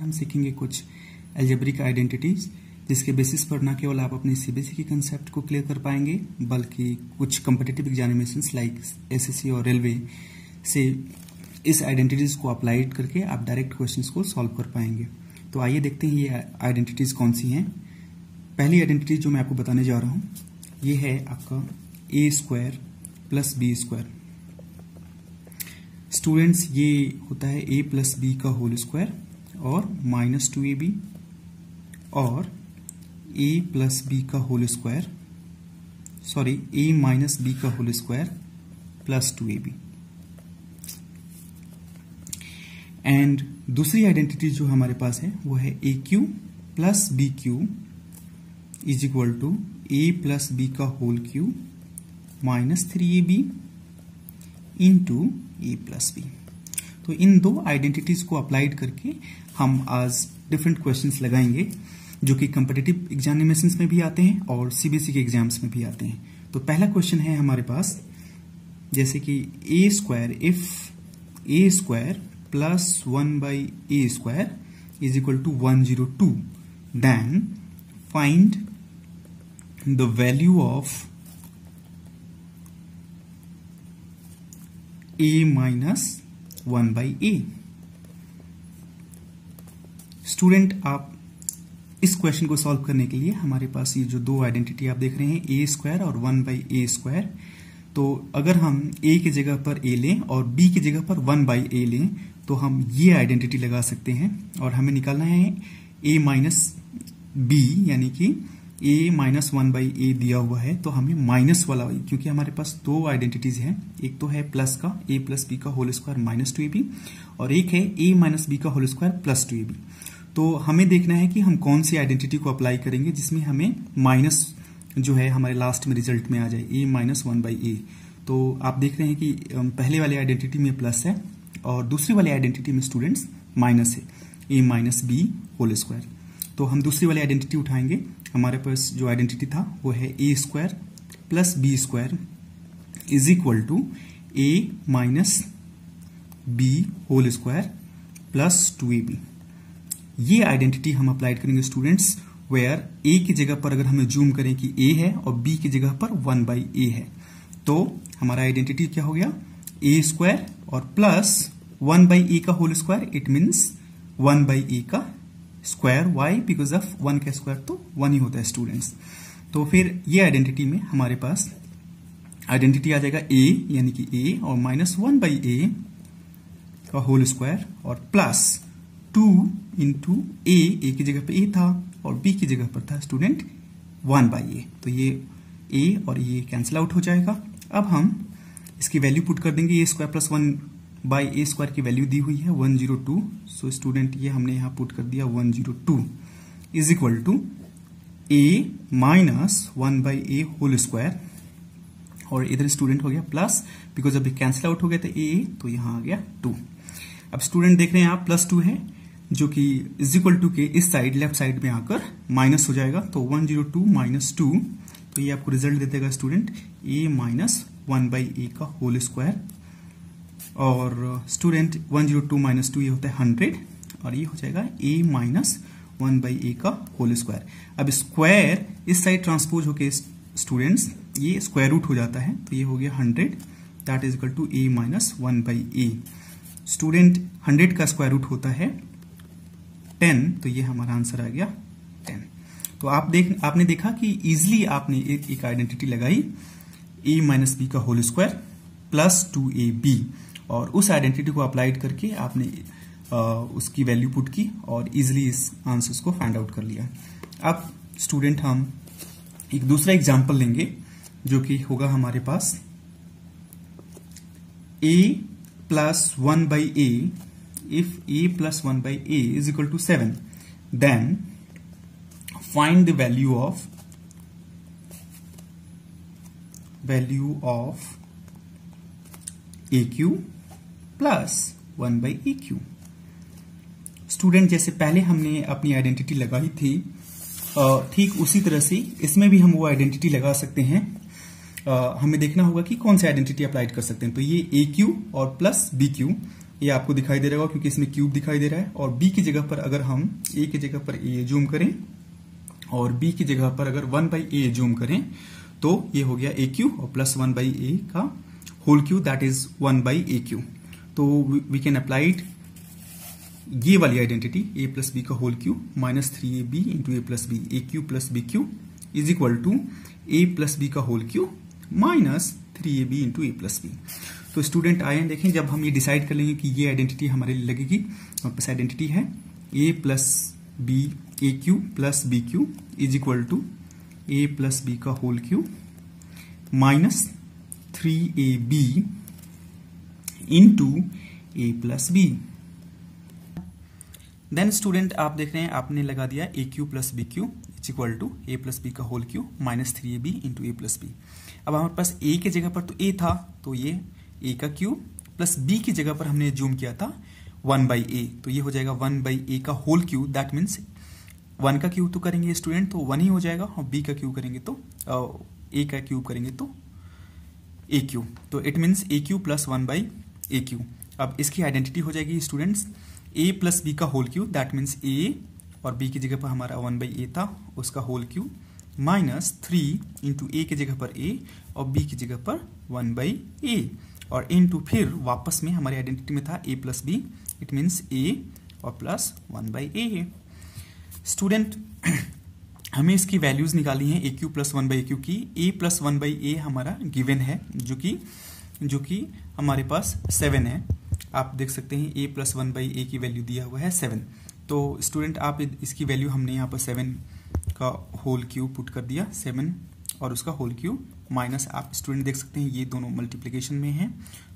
हम सीखेंगे कुछ अलजेब्रिक आइडेंटिटीज जिसके बेसिस पर न केवल आप अपने सीबीएसई के कंसेप्ट को क्लियर कर पाएंगे बल्कि कुछ कॉम्पिटिटिव एग्जामिनेशंस लाइक एसएससी और रेलवे से इस आइडेंटिटीज को अप्लाइड करके आप डायरेक्ट क्वेश्चंस को सॉल्व कर पाएंगे। तो आइए देखते हैं ये आइडेंटिटीज कौन सी हैं। पहली आइडेंटिटी जो मैं आपको बताने जा रहा हूं ये है आपका a square plus b square. Students ये होता है ए प्लस बी का होल स्क्वायर और माइनस 2ab और a प्लस बी का whole square a minus b का whole square plus 2ab। And दूसरी आइडेंटिटी जो हमारे पास है वो है a cube plus b cube is equal to a plus b का whole cube minus 3ab into a plus b. तो इन दो आइडेंटिटीज को अप्लाइड करके हम आज डिफरेंट क्वेश्चंस लगाएंगे जो कि कॉम्पिटिटिव एग्जामिनेशंस में भी आते हैं और सीबीएसई के एग्जाम्स में भी आते हैं। तो पहला क्वेश्चन है हमारे पास जैसे कि a square if a square plus 1/a square is equal to 102 then find the value of a minus 1/a। Student आप इस क्वेश्चन को सॉल्व करने के लिए हमारे पास ये जो दो आइडेंटिटी आप देख रहे हैं ए स्क्वायर और 1/a स्क्वायर, तो अगर हम a की जगह पर a लें और b की जगह पर 1/a लें तो हम ये आइडेंटिटी लगा सकते हैं और हमें निकालना है a माइनस b यानी कि a माइनस 1/a दिया हुआ है तो हमें माइनस वाला, क्योंकि हमारे पास दो आइडेंटिटीज हैं, एक तो है प्लस का a प्लस बी का होल स्क्वायर माइनस 2ab और एक है a माइनस बी का होल स्क्वायर प्लस 2ab। तो हमें देखना है कि हम कौन सी आइडेंटिटी को अप्लाई करेंगे जिसमें हमें माइनस जो है हमारे लास्ट में रिजल्ट में आ जाए a माइनस 1/a। तो आप देख रहे हैं कि पहले वाले आइडेंटिटी में प्लस है और दूसरी वाली आइडेंटिटी में स्टूडेंट्स माइनस है a minus b whole square. तो हम दूसरी वाली आइडेंटिटी उठाएंगे। हमारे पास जो आइडेंटिटी था वो है a square plus b square is equal to a minus b whole square plus 2ab। ये आइडेंटिटी हम अप्लाइड करेंगे स्टूडेंट्स वेयर a की जगह पर अगर हमें जूम करें कि a है और b की जगह पर 1/a है तो हमारा आइडेंटिटी क्या हो गया a स्क्वायर और प्लस 1/a का whole square it means 1/a का स्क्वायर। वाई? बिकॉज ऑफ 1 का स्क्वायर तो 1 ही होता है स्टूडेंट्स। तो फिर ये आइडेंटिटी में हमारे पास आइडेंटिटी आ जाएगा a यानी कि a और माइनस 1/a का होल स्क्वायर और प्लस 2 इंटू a की जगह पे a था और b की जगह पर था स्टूडेंट 1/a। तो ये a और ये कैंसिल आउट हो जाएगा। अब हम इसकी वैल्यू पुट कर देंगे। a square plus 1/a square की वैल्यू दी हुई है 102। सो स्टूडेंट ये हमने यहां पुट कर दिया 102 is equal to a minus 1/a whole square और इधर स्टूडेंट हो गया प्लस, बिकॉज अभी कैंसिल आउट हो गया था a तो यहां आ गया 2। अब स्टूडेंट देख रहे हैं आप प्लस 2 है जो कि इज इक्वल टू के इस साइड लेफ्ट साइड में आकर माइनस हो जाएगा तो 102 माइनस 2 तो ये आपको रिजल्ट दे देगा स्टूडेंट a माइनस 1/a का होल स्क्वायर और स्टूडेंट 102 माइनस 2 ये होता है 100 और ये हो जाएगा a माइनस 1/a का होल स्क्वायर। अब स्क्वायर इस साइड ट्रांसपोज होके स्टूडेंट्स ये स्क्वायर रूट हो जाता है तो ये हो गया 100 that is equal to a minus 1/a। Student 100 का स्क्वायर रूट होता है 10 तो ये हमारा आंसर आ गया 10। तो आपने देखा कि इजिली आपने एक आइडेंटिटी लगाई a माइनस बी का होल स्क्वायर प्लस 2ab और उस आइडेंटिटी को अप्लाइड करके आपने उसकी वैल्यू पुट की और इजिली इस आंसर्स को फाइंड आउट कर लिया। अब स्टूडेंट हम एक दूसरा एग्जांपल लेंगे जो कि होगा हमारे पास a plus 1/a if a plus 1/a is equal to 7 then find the value of aq plus 1/aq। Student जैसे पहले हमने अपनी आइडेंटिटी लगाई थी ठीक उसी तरह से इसमें भी हम वो आइडेंटिटी लगा सकते हैं। हमें देखना होगा कि कौन सी आइडेंटिटी अप्लाइड कर सकते हैं। तो ये ए क्यू और प्लस बी क्यू ये आपको दिखाई दे रहा होगा क्योंकि इसमें क्यूब दिखाई दे रहा है। और b की जगह पर अगर हम a की जगह पर a जूम करें और b की जगह पर अगर 1/a जूम करें तो ये हो गया a क्यू और प्लस 1/a का whole cube, that is 1/a cube. तो वी कैन अप्लाइड ये वाली आइडेंटिटी a प्लस बी का whole cube minus 3ab into a plus b, a cube plus b cube is equal to a plus b का whole cube minus 3ab into a plus b. तो student आए देखें, जब हम ये decide कर लेंगे कि ये आइडेंटिटी हमारे लिए लगेगी, हमारे पास आइडेंटिटी है a plus b, a cube plus b cube is equal to a plus b का whole cube minus 3ab into a plus b. Then student आप देख रहे हैं आपने लगा दिया a cube plus b cube is equal to a plus b का whole cube minus 3ab into a plus b. अब हमारे पास ए की जगह पर तो ए था, तो ये ए का क्यूब प्लस बी की जगह पर हमने जूम किया था 1/a, तो ये हो जाएगा 1/a का होल क्यूब, दैट मीन्स 1 का क्यूब तो करेंगे स्टूडेंट तो 1 ही हो जाएगा, और b का क्यूब करेंगे तो a का क्यूब करेंगे तो a क्यूब, तो it means a cube plus 1/a cube. अब इसकी आइडेंटिटी हो जाएगी स्टूडेंट्स a प्लस बी का whole cube, that means a और b की जगह पर हमारा 1/a था उसका whole cube minus 3 into a की जगह पर a और b की जगह पर 1/a और इंटू फिर वापस में हमारी आइडेंटिटी में था a plus b, it means a और प्लस 1/a। स्टूडेंट हमें इसकी वैल्यूज निकाली हैं a cube plus 1/a cube की। a प्लस 1/a हमारा गिवन है जो कि हमारे पास 7 है। आप देख सकते हैं a प्लस 1/a की वैल्यू दिया हुआ है 7। तो स्टूडेंट आप इसकी वैल्यू हमने यहाँ पर 7 का होल क्यूब पुट कर दिया, 7 और उसका होल क्यूब माइनस, आप स्टूडेंट देख सकते हैं ये दोनों मल्टीप्लिकेशन में हैं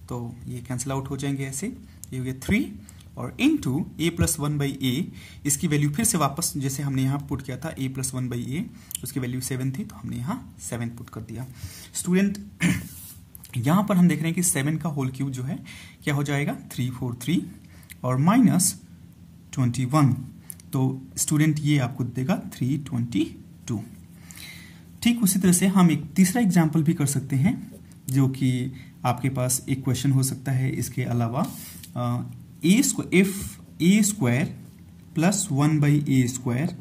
तो ये कैंसिल आउट हो जाएंगे ऐसे, ये हो गया 3 और इनटू a प्लस 1/a, इसकी वैल्यू फिर से वापस जैसे हमने यहाँ पुट किया था a प्लस 1/a, उसकी वैल्यू 7 थी तो हमने यहाँ 7 पुट कर दिया। स्टूडेंट यहाँ पर हम देख रहे हैं कि 7 का होल क्यूब जो है क्या हो जाएगा 343 और माइनस 21, तो स्टूडेंट ये आपको देगा 322। ठीक उसी तरह से हम एक तीसरा एग्जाम्पल भी कर सकते हैं जो कि आपके पास एक क्वेश्चन हो सकता है इसके अलावा, if a square plus 1/a square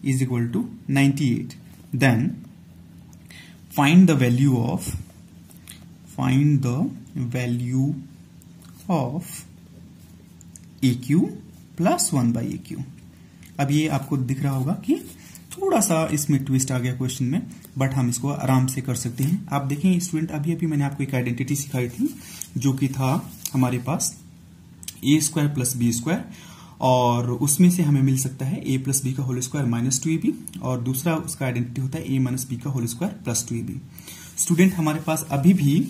is equal to 98, then find the value of a cube plus 1/a cube. अब ये आपको दिख रहा होगा कि थोड़ा सा इसमें ट्विस्ट आ गया क्वेश्चन में, बट हम इसको आराम से कर सकते हैं। आप देखें स्टूडेंट, अभी मैंने आपको एक आइडेंटिटी सिखाई थी जो कि था हमारे पास a square plus b square, और उसमें से हमें मिल सकता है a प्लस बी का होल स्क्वायर माइनस 2ab, और दूसरा उसका आइडेंटिटी होता है a माइनस बी का whole square plus 2ab। Student हमारे पास अभी भी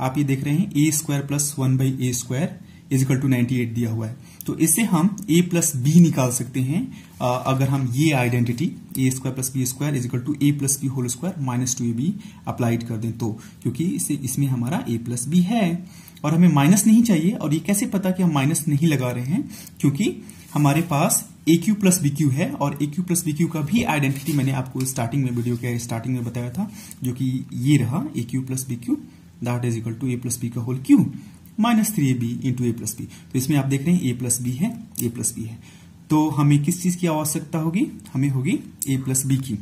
आप ये देख रहे हैं a square plus 1/a square is equal to 98 दिया हुआ है, तो इससे हम a प्लस बी निकाल सकते हैं अगर हम ये identity a square plus b square is equal to a plus b whole square minus 2ab applied कर दें, तो क्योंकि इसमें हमारा a प्लस बी है और हमें माइनस नहीं चाहिए। और ये कैसे पता कि हम माइनस नहीं लगा रहे हैं, क्योंकि हमारे पास ए क्यू प्लस बी क्यू है, और ए क्यू प्लस बी क्यू का भी आइडेंटिटी मैंने आपको स्टार्टिंग में वीडियो के स्टार्टिंग में बताया था, जो कि ये रहा a cube plus b cube that is equal to a plus b का whole cube minus 3ab into a plus b. तो इसमें आप देख रहे हैं ए प्लस बी है, ए प्लस बी है, तो हमें किस चीज की आवश्यकता होगी, हमें होगी ए प्लस बी की।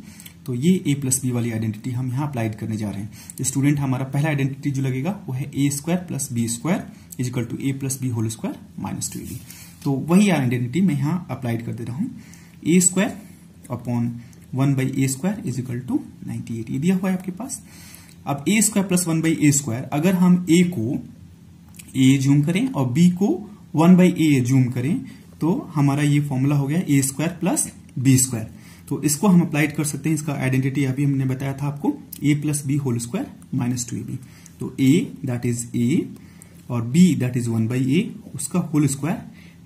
तो ये ए प्लस बी वाली आइडेंटिटी हम यहाँ अप्लाइड करने जा रहे हैं। तो स्टूडेंट हमारा पहला आइडेंटिटी जो लगेगा वो है a square plus b square is equal to a plus b whole square minus 2ab। तो वही आइडेंटिटी मैं यहाँ अप्लाइड कर दे रहा हूँ, a square upon 1/a square is equal to 98, ये दिया हुआ है आपके पास। अब ए स्क्वायर प्लस 1/a स्क्वायर, अगर हम ए को a जूम करें और b को 1/a जूम करें तो हमारा ये फॉर्मूला हो गया a square plus b square. तो इसको हम अप्लाइड कर सकते हैं, इसका आइडेंटिटी अभी हमने बताया था आपको, a plus b whole square minus 2ab। तो a दैट इज a और b दैट इज 1/a उसका होल स्क्वायर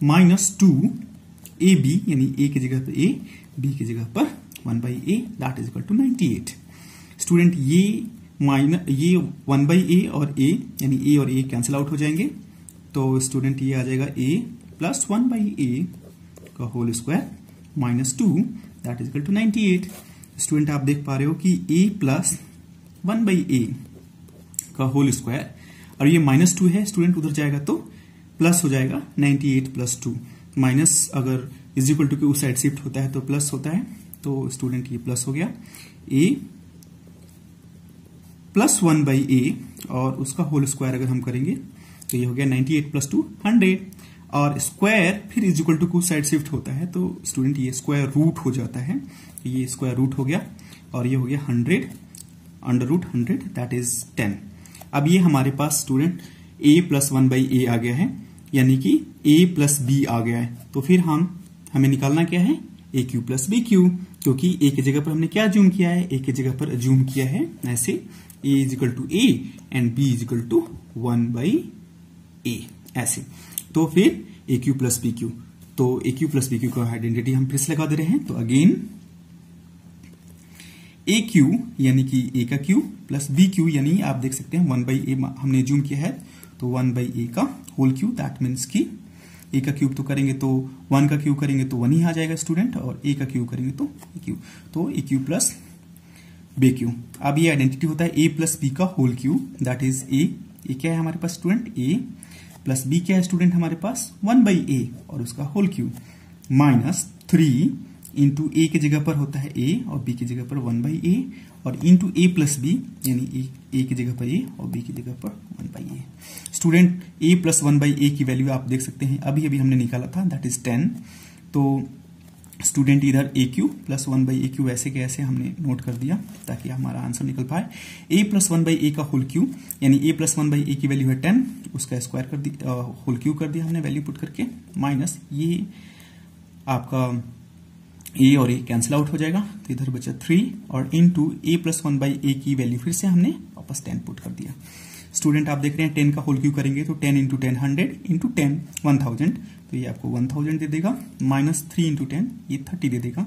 माइनस 2ab, यानी a की जगह पर a, b की जगह पर 1/a that is equal to 98। Student ये 1/a और a, यानी a और a कैंसिल आउट हो जाएंगे, तो स्टूडेंट ये आ जाएगा a प्लस 1/a का whole square minus 2 that is equal to 98। Student आप देख पा रहे हो कि a प्लस 1/a का होल स्क्वायर, और ये माइनस 2 है स्टूडेंट, उधर जाएगा तो प्लस हो जाएगा 98 प्लस 2 माइनस अगर इज इक्वल टू के उस साइड शिफ्ट होता है तो प्लस होता है, तो स्टूडेंट ये प्लस हो गया a प्लस 1 बाई ए और उसका होल स्क्वायर अगर हम करेंगे तो ये हो गया 98 प्लस 2 100 और स्क्वायर फिर इज इक्वल टू कुछ साइड शिफ्ट होता है तो स्टूडेंट ये स्क्वायर रूट हो जाता है, ये स्क्वायर रूट हो गया और ये हो गया 100 अंडर रूट 100 दैट इज 10। अब ये हमारे पास स्टूडेंट a प्लस 1 बाई ए आ गया है, यानी कि a प्लस बी आ गया है। तो फिर हमें निकालना क्या है a cube plus b Q, क्योंकि a की जगह पर हमने क्या अज्यूम किया है, a की जगह पर अज्यूम किया है ऐसे a is equal to a and b is equal to 1 by a ऐसे। तो फिर a cube plus b cube, तो a cube plus b cube का आइडेंटिटी हम फिर से लगा दे रहे हैं। तो अगेन ए क्यू यानी कि ए का क्यू प्लस बी क्यू यानी आप देख सकते हैं 1 बाई ए हमने जूम किया है, तो 1 बाई ए का होल क्यू दैट मीन्स कि ए का क्यूब तो करेंगे तो 1 का क्यूब करेंगे तो 1 ही आ जाएगा स्टूडेंट, और ए का क्यूब करेंगे तो ए क्यू, तो a cube plus b cube. अब ये आइडेंटिटी होता है ए प्लस बी का whole cube that is a क्या है हमारे पास स्टूडेंट ए प्लस बी क्या है स्टूडेंट हमारे पास 1 बाई ए और उसका होल क्यू माइनस 3 इंटू ए की जगह पर होता है ए और बी की जगह पर 1 बाई ए और इंटू ए प्लस बी यानी ए की जगह पर ए और बी की जगह पर 1 by a. Student a plus 1 by a की वैल्यू आप देख सकते हैं अभी अभी हमने निकाला था दैट इज 10। तो स्टूडेंट इधर a cube plus 1 by a cube ऐसे के ऐसे हमने नोट कर दिया ताकि हमारा आंसर निकल पाए। ए प्लस 1 बाई ए का होल क्यू यानी ए प्लस 1 बाई ए की वैल्यू है 10, उसका स्क्वायर कर दिया होल क्यू कर दिया हमने वैल्यू पुट करके, माइनस ये आपका ए और ए कैंसिल आउट हो जाएगा तो इधर बचा 3 और into A plus 1 by a की वैल्यू फिर से हमने वापस 10 पुट कर दिया। स्टूडेंट आप देख रहे हैं 10 का होल क्यू करेंगे तो 10 इंटू 10 100 इंटू 10 1000, तो ये आपको 1000 दे देगा, माइनस 3 इंटू 10 ये 30 दे देगा।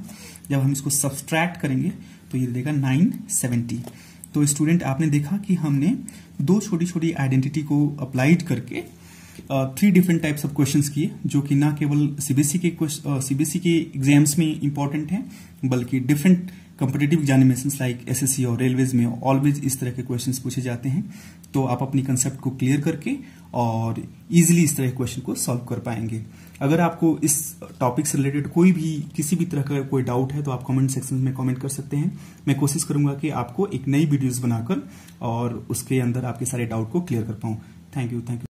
जब हम इसको सब्सट्रैक्ट करेंगे तो ये दे देगा 970। तो स्टूडेंट आपने देखा कि हमने दो छोटी छोटी आइडेंटिटी को अप्लाइड करके 3 डिफरेंट टाइप्स ऑफ क्वेश्चंस किए जो कि ना केवल सीबीएसई के एग्जाम्स में इंपॉर्टेंट है बल्कि different competitive examinations like SSC और रेलवेज में ऑलवेज इस तरह के क्वेश्चंस पूछे जाते हैं। तो आप अपनी कंसेप्ट को क्लियर करके और इजीली इस तरह के क्वेश्चन को सॉल्व कर पाएंगे। अगर आपको इस टॉपिक से रिलेटेड कोई भी किसी भी तरह का कोई डाउट है तो आप कमेंट सेक्शन में कमेंट कर सकते हैं। मैं कोशिश करूंगा कि आपको एक नई वीडियोस बनाकर और उसके अंदर आपके सारे डाउट को क्लियर कर पाऊं। Thank you.